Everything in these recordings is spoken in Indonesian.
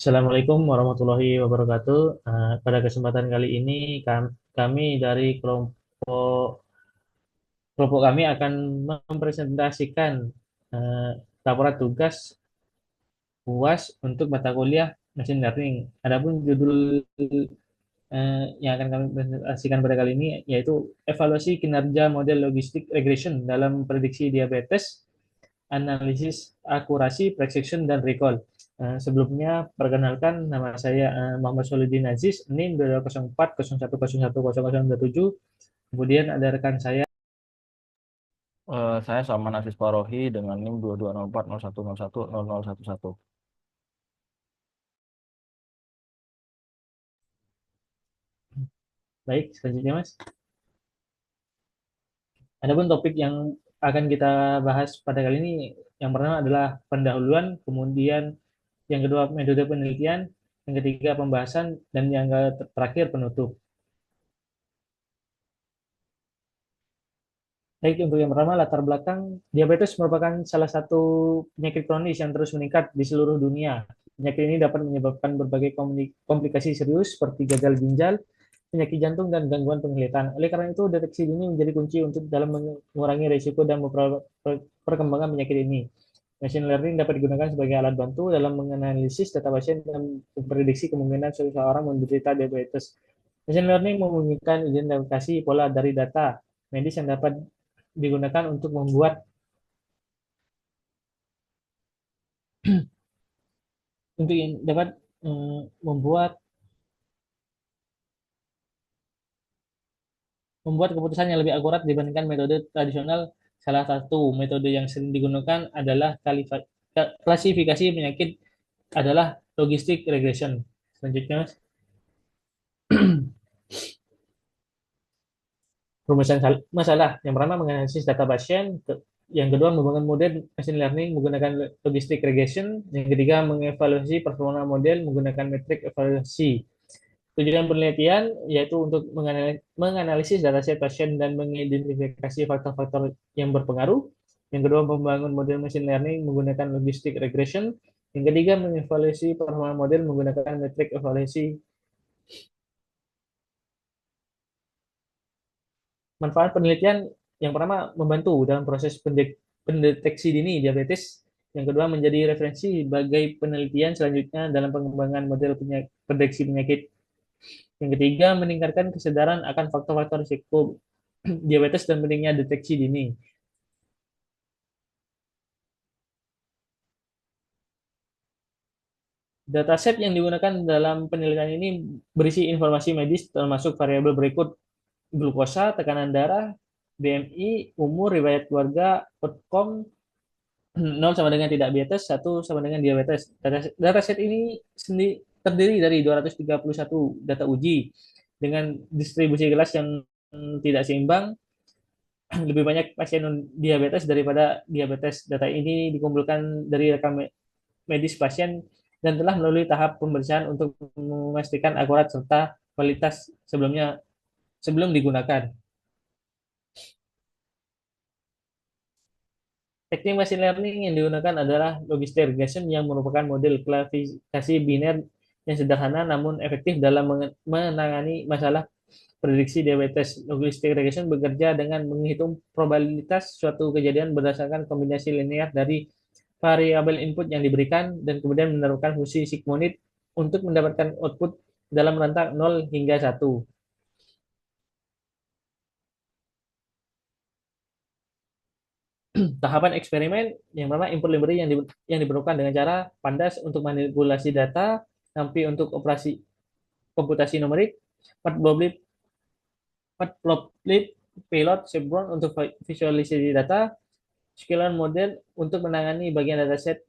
Assalamualaikum warahmatullahi wabarakatuh. Pada kesempatan kali ini kami dari kelompok kami akan mempresentasikan eh, laporan tugas UAS untuk mata kuliah Machine Learning. Adapun judul yang akan kami presentasikan pada kali ini yaitu evaluasi kinerja model logistik regression dalam prediksi diabetes, analisis akurasi, precision, dan recall. Sebelumnya, perkenalkan nama saya Muhammad Solidin Aziz, NIM 20401010027. Kemudian ada rekan saya. Saya sama Nafis Parohi dengan NIM 220401010011. Baik, selanjutnya Mas. Adapun topik yang akan kita bahas pada kali ini, yang pertama adalah pendahuluan, kemudian yang kedua metode penelitian, yang ketiga pembahasan, dan yang terakhir penutup. Baik, untuk yang pertama, latar belakang, diabetes merupakan salah satu penyakit kronis yang terus meningkat di seluruh dunia. Penyakit ini dapat menyebabkan berbagai komplikasi serius seperti gagal ginjal, penyakit jantung, dan gangguan penglihatan. Oleh karena itu, deteksi dini menjadi kunci untuk dalam mengurangi risiko dan perkembangan penyakit ini. Machine learning dapat digunakan sebagai alat bantu dalam menganalisis data pasien dan memprediksi kemungkinan seseorang menderita diabetes. Machine learning memungkinkan identifikasi pola dari data medis yang dapat digunakan untuk dapat membuat membuat keputusan yang lebih akurat dibandingkan metode tradisional. Salah satu metode yang sering digunakan adalah klasifikasi penyakit adalah logistic regression. Selanjutnya, Mas. Rumusan masalah yang pertama menganalisis data pasien, yang kedua membangun model machine learning menggunakan logistic regression, yang ketiga mengevaluasi performa model menggunakan metrik evaluasi. Tujuan penelitian yaitu untuk menganalisis dataset pasien dan mengidentifikasi faktor-faktor yang berpengaruh. Yang kedua, membangun model machine learning menggunakan logistic regression. Yang ketiga, mengevaluasi performa model menggunakan metrik evaluasi. Manfaat penelitian yang pertama membantu dalam proses pendeteksi dini diabetes. Yang kedua, menjadi referensi sebagai penelitian selanjutnya dalam pengembangan model prediksi penyakit. Yang ketiga, meningkatkan kesadaran akan faktor-faktor risiko diabetes dan pentingnya deteksi dini. Dataset yang digunakan dalam penelitian ini berisi informasi medis termasuk variabel berikut: glukosa, tekanan darah, BMI, umur, riwayat keluarga, outcome, 0 sama dengan tidak diabetes, 1 sama dengan diabetes. Dataset ini terdiri dari 231 data uji dengan distribusi kelas yang tidak seimbang. Lebih banyak pasien diabetes daripada diabetes. Data ini dikumpulkan dari rekam medis pasien dan telah melalui tahap pemeriksaan untuk memastikan akurat serta kualitas sebelum digunakan. Teknik machine learning yang digunakan adalah logistic regression yang merupakan model klasifikasi biner yang sederhana namun efektif dalam menangani masalah prediksi diabetes. Logistic regression bekerja dengan menghitung probabilitas suatu kejadian berdasarkan kombinasi linear dari variabel input yang diberikan dan kemudian menerapkan fungsi sigmoid untuk mendapatkan output dalam rentang 0 hingga 1. Tahapan eksperimen yang pertama input library yang diperlukan dengan cara pandas untuk manipulasi data, NumPy untuk operasi komputasi numerik, Matplotlib, Matplotlib payload, Chevron untuk visualisasi data, Sklearn model untuk menangani bagian dataset,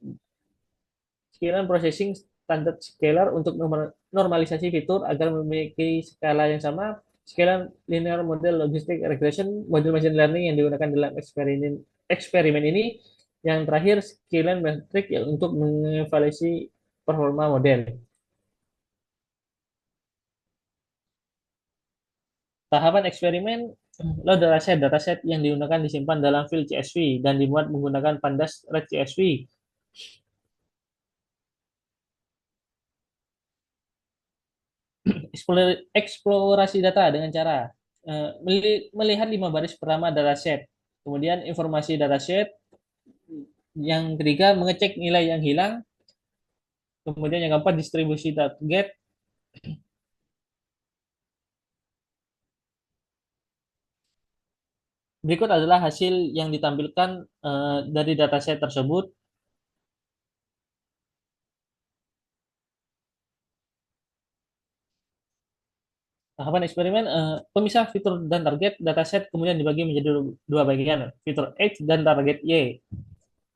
Sklearn processing standard scalar untuk normalisasi fitur agar memiliki skala yang sama, Sklearn linear model logistic regression, model machine learning yang digunakan dalam eksperimen ini. Yang terakhir, Sklearn metric untuk mengevaluasi performa model. Tahapan eksperimen, load dataset yang digunakan disimpan dalam file CSV dan dimuat menggunakan pandas red CSV. eksplorasi data dengan cara melihat 5 baris pertama dataset, kemudian informasi dataset, yang ketiga mengecek nilai yang hilang, kemudian yang keempat distribusi target. Berikut adalah hasil yang ditampilkan dari dataset tersebut. Tahapan eksperimen, pemisah fitur dan target dataset kemudian dibagi menjadi dua bagian, fitur X dan target Y.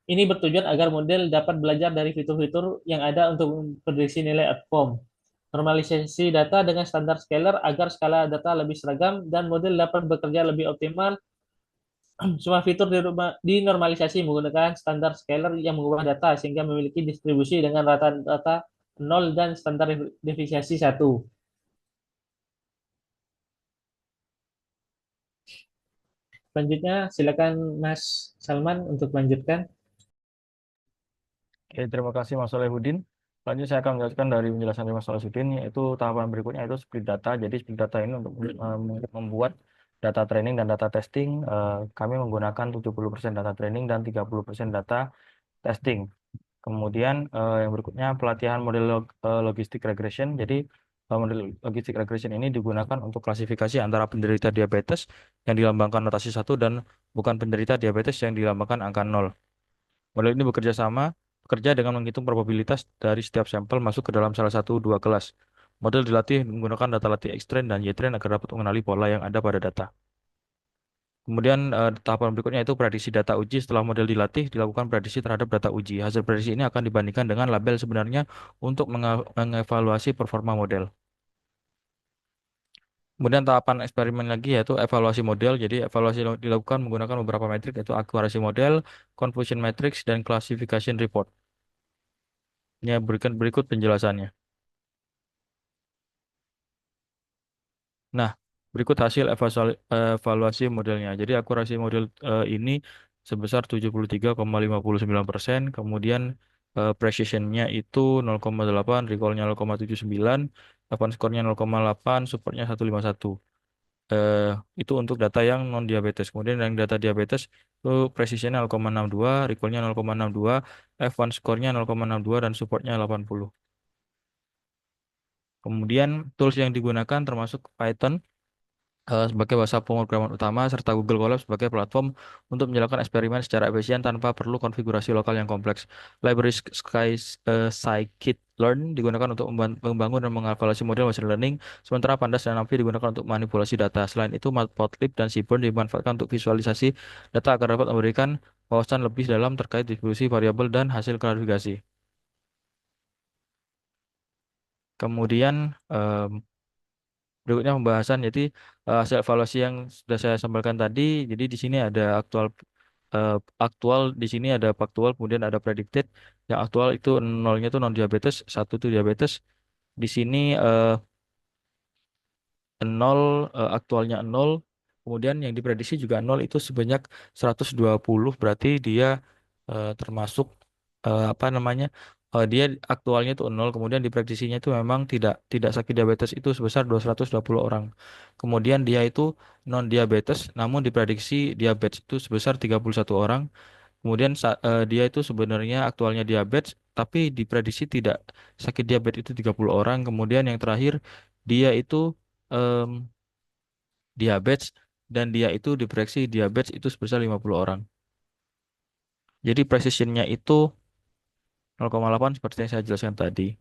Ini bertujuan agar model dapat belajar dari fitur-fitur yang ada untuk memprediksi nilai outcome. Normalisasi data dengan standar scalar agar skala data lebih seragam dan model dapat bekerja lebih optimal. Semua fitur dinormalisasi menggunakan standar scalar yang mengubah data sehingga memiliki distribusi dengan rata-rata 0 dan standar deviasi 1. Selanjutnya, silakan Mas Salman untuk melanjutkan. Oke, terima kasih Mas Solehudin. Selanjutnya saya akan menjelaskan dari penjelasan dari Mas Solehudin, yaitu tahapan berikutnya itu split data. Jadi split data ini untuk membuat data training dan data testing, kami menggunakan 70% data training dan 30% data testing. Kemudian yang berikutnya pelatihan model logistik regression. Jadi model logistik regression ini digunakan untuk klasifikasi antara penderita diabetes yang dilambangkan notasi 1 dan bukan penderita diabetes yang dilambangkan angka 0. Model ini bekerja dengan menghitung probabilitas dari setiap sampel masuk ke dalam salah satu dua kelas. Model dilatih menggunakan data latih X-train dan Y-train agar dapat mengenali pola yang ada pada data. Kemudian tahapan berikutnya itu prediksi data uji. Setelah model dilatih, dilakukan prediksi terhadap data uji. Hasil prediksi ini akan dibandingkan dengan label sebenarnya untuk mengevaluasi performa model. Kemudian tahapan eksperimen lagi yaitu evaluasi model. Jadi evaluasi dilakukan menggunakan beberapa metrik yaitu akurasi model, confusion matrix, dan classification report. Ini berikan berikut penjelasannya. Nah, berikut hasil evaluasi modelnya. Jadi akurasi model ini sebesar 73,59%, kemudian precisionnya itu 0,8, recallnya 0,79, advance score-nya 0,8, supportnya 151. Eh, itu untuk data yang non diabetes. Kemudian yang data diabetes itu precisionnya 0,62, recallnya 0,62, advance score-nya 0,62 dan supportnya 80. Kemudian tools yang digunakan termasuk Python sebagai bahasa pemrograman utama serta Google Colab sebagai platform untuk menjalankan eksperimen secara efisien tanpa perlu konfigurasi lokal yang kompleks. Library Scikit-learn digunakan untuk membangun dan mengevaluasi model machine learning, sementara Pandas dan NumPy digunakan untuk manipulasi data. Selain itu, Matplotlib dan Seaborn dimanfaatkan untuk visualisasi data agar dapat memberikan wawasan lebih dalam terkait distribusi variabel dan hasil klarifikasi. Kemudian, berikutnya pembahasan, jadi hasil evaluasi yang sudah saya sampaikan tadi. Jadi di sini ada eh, aktual di sini ada faktual, kemudian ada predicted. Yang aktual itu nolnya itu non diabetes, satu itu diabetes. Di sini nol, aktualnya nol. Kemudian yang diprediksi juga nol itu sebanyak 120, berarti dia termasuk apa namanya? Dia aktualnya itu nol, kemudian diprediksinya itu memang tidak tidak sakit diabetes itu sebesar 220 orang. Kemudian dia itu non diabetes, namun diprediksi diabetes itu sebesar 31 orang. Kemudian dia itu sebenarnya aktualnya diabetes, tapi diprediksi tidak sakit diabetes itu 30 orang. Kemudian yang terakhir dia itu em, diabetes dan dia itu diprediksi diabetes itu sebesar 50 orang. Jadi precisionnya itu 0,8 seperti yang saya jelaskan tadi.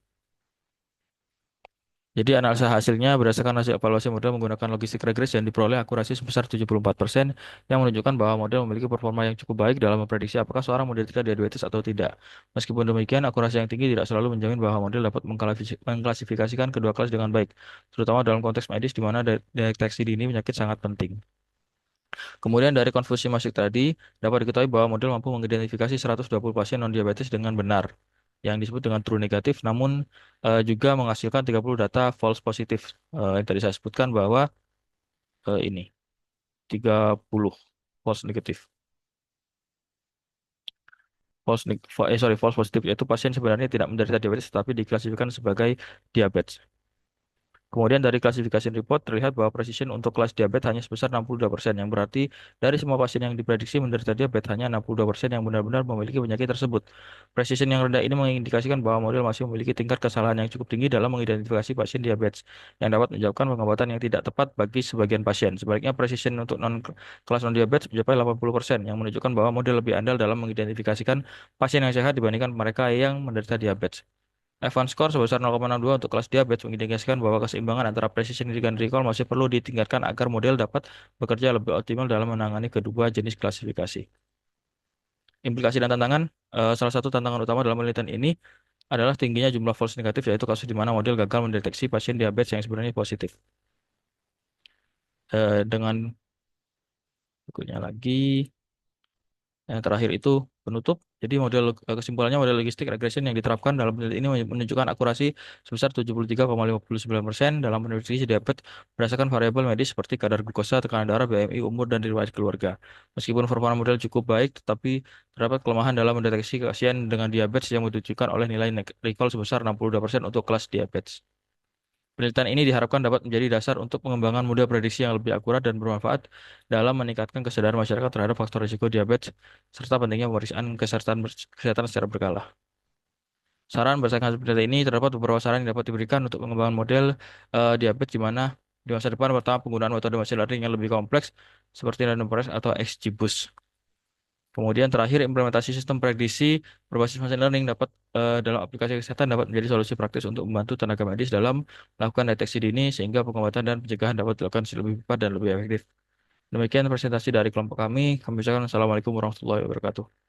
Jadi analisa hasilnya berdasarkan hasil evaluasi model menggunakan logistik regres dan diperoleh akurasi sebesar 74% yang menunjukkan bahwa model memiliki performa yang cukup baik dalam memprediksi apakah seorang menderita diabetes atau tidak. Meskipun demikian, akurasi yang tinggi tidak selalu menjamin bahwa model dapat mengklasifikasikan kedua kelas dengan baik, terutama dalam konteks medis di mana deteksi dini penyakit sangat penting. Kemudian dari konfusi masuk tadi, dapat diketahui bahwa model mampu mengidentifikasi 120 pasien non-diabetes dengan benar, yang disebut dengan true negatif, namun juga menghasilkan 30 data false positif. Yang tadi saya sebutkan bahwa ini 30 false negatif. False positif yaitu pasien sebenarnya tidak menderita diabetes tetapi diklasifikasikan sebagai diabetes. Kemudian dari klasifikasi report terlihat bahwa precision untuk kelas diabetes hanya sebesar 62%, yang berarti dari semua pasien yang diprediksi menderita diabetes hanya 62% yang benar-benar memiliki penyakit tersebut. Precision yang rendah ini mengindikasikan bahwa model masih memiliki tingkat kesalahan yang cukup tinggi dalam mengidentifikasi pasien diabetes, yang dapat menyebabkan pengobatan yang tidak tepat bagi sebagian pasien. Sebaliknya, precision untuk kelas non-diabetes mencapai 80%, yang menunjukkan bahwa model lebih andal dalam mengidentifikasikan pasien yang sehat dibandingkan mereka yang menderita diabetes. Evans score sebesar 0,62 untuk kelas diabetes mengindikasikan bahwa keseimbangan antara precision dan recall masih perlu ditingkatkan agar model dapat bekerja lebih optimal dalam menangani kedua jenis klasifikasi. Implikasi dan tantangan, salah satu tantangan utama dalam penelitian ini adalah tingginya jumlah false negatif, yaitu kasus di mana model gagal mendeteksi pasien diabetes yang sebenarnya positif. Dengan berikutnya lagi. Yang terakhir itu penutup. Jadi kesimpulannya model logistik regression yang diterapkan dalam penelitian ini menunjukkan akurasi sebesar 73,59% dalam prediksi diabetes berdasarkan variabel medis seperti kadar glukosa, tekanan darah, BMI, umur, dan riwayat keluarga. Meskipun performa model cukup baik, tetapi terdapat kelemahan dalam mendeteksi pasien dengan diabetes yang ditunjukkan oleh nilai recall sebesar 62% untuk kelas diabetes. Penelitian ini diharapkan dapat menjadi dasar untuk pengembangan model prediksi yang lebih akurat dan bermanfaat dalam meningkatkan kesadaran masyarakat terhadap faktor risiko diabetes serta pentingnya pemeriksaan kesehatan secara berkala. Saran berdasarkan hasil penelitian ini terdapat beberapa saran yang dapat diberikan untuk pengembangan model diabetes di mana di masa depan pertama penggunaan metode machine learning yang lebih kompleks seperti random forest atau XGBoost. Kemudian terakhir, implementasi sistem prediksi berbasis machine learning dalam aplikasi kesehatan dapat menjadi solusi praktis untuk membantu tenaga medis dalam melakukan deteksi dini sehingga pengobatan dan pencegahan dapat dilakukan lebih cepat dan lebih efektif. Demikian presentasi dari kelompok kami. Kami ucapkan Assalamualaikum warahmatullahi wabarakatuh.